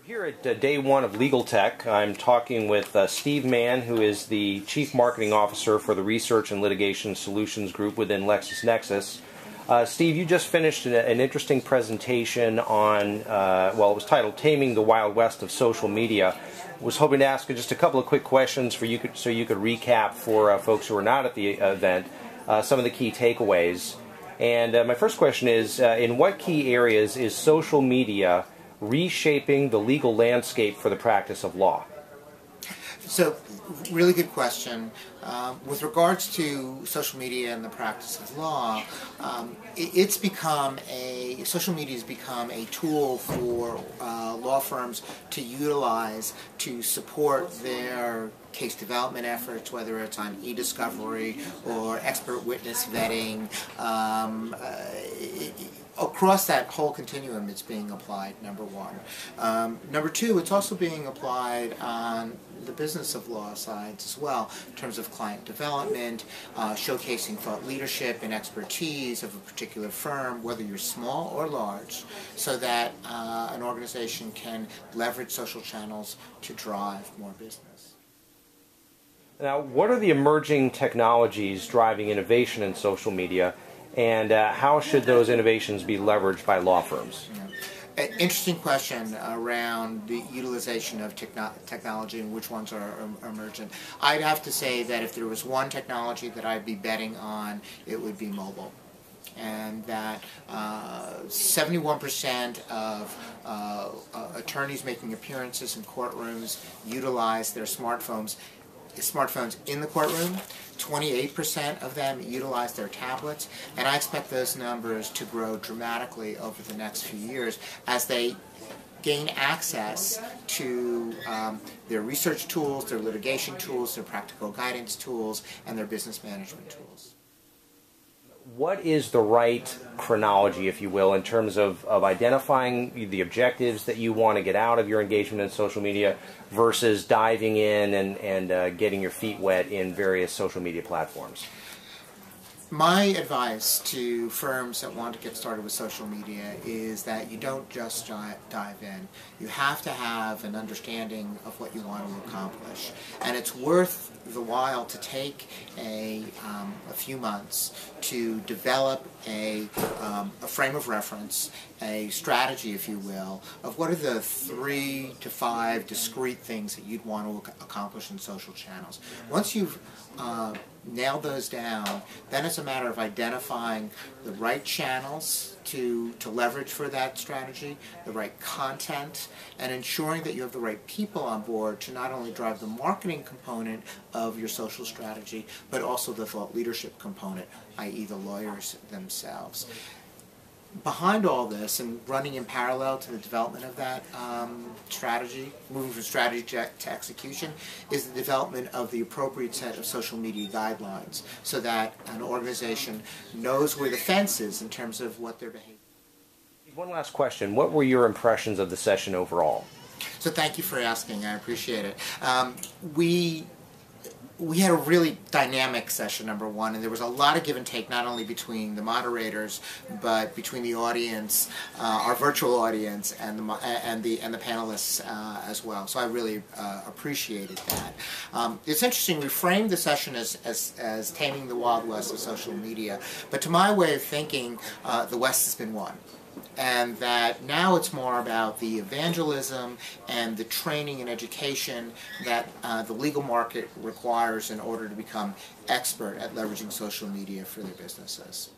Here at day one of Legal Tech, I'm talking with Steve Mann, who is the Chief Marketing Officer for the Research and Litigation Solutions Group within LexisNexis. Steve, you just finished an interesting presentation on, well, it was titled Taming the Wild West of Social Media. I was hoping to ask you just a couple of quick questions so you could recap for folks who are not at the event some of the key takeaways. And my first question is, in what key areas is social media reshaping the legal landscape for the practice of law? So, really good question. With regards to social media and the practice of law, social media has become a tool for law firms to utilize to support their case development efforts, whether it's on e-discovery or expert witness vetting. Across that whole continuum, it's being applied, number one. Number two, it's also being applied on the business of law sides as well, in terms of client development, showcasing thought leadership and expertise of a particular firm, whether you're small or large, so that an organization can leverage social channels to drive more business. Now, what are the emerging technologies driving innovation in social media, and how should those innovations be leveraged by law firms? Interesting question around the utilization of technology and which ones are emergent. I'd have to say that if there was one technology that I'd be betting on, it would be mobile. And that 71% of attorneys making appearances in courtrooms utilize their smartphones in the courtroom. 28% of them utilize their tablets, and I expect those numbers to grow dramatically over the next few years as they gain access to their research tools, their litigation tools, their practical guidance tools, and their business management tools. What is the right chronology, if you will, in terms of identifying the objectives that you want to get out of your engagement in social media versus diving in and getting your feet wet in various social media platforms? My advice to firms that want to get started with social media is that you don't just dive in. You have to have an understanding of what you want to accomplish. And it's worth the while to take a few months to develop a frame of reference, a strategy, if you will, of what are the 3 to 5 discrete things that you'd want to accomplish in social channels. Once you've nailed those down, then it's a matter of identifying the right channels to leverage for that strategy, the right content, and ensuring that you have the right people on board to not only drive the marketing component of your social strategy, but also the thought leadership component, i.e. the lawyers themselves. Behind all this and running in parallel to the development of that strategy, moving from strategy to execution, is the development of the appropriate set of social media guidelines so that an organization knows where the fence is in terms of what their behavior. One last question. What were your impressions of the session overall? So thank you for asking. I appreciate it. We had a really dynamic session, number one, and there was a lot of give and take, not only between the moderators, but between the audience, our virtual audience, and the panelists as well. So I really appreciated that. It's interesting. We framed the session as taming the Wild West of social media, but to my way of thinking, the West has been won. And that now it's more about the evangelism and the training and education that the legal market requires in order to become expert at leveraging social media for their businesses.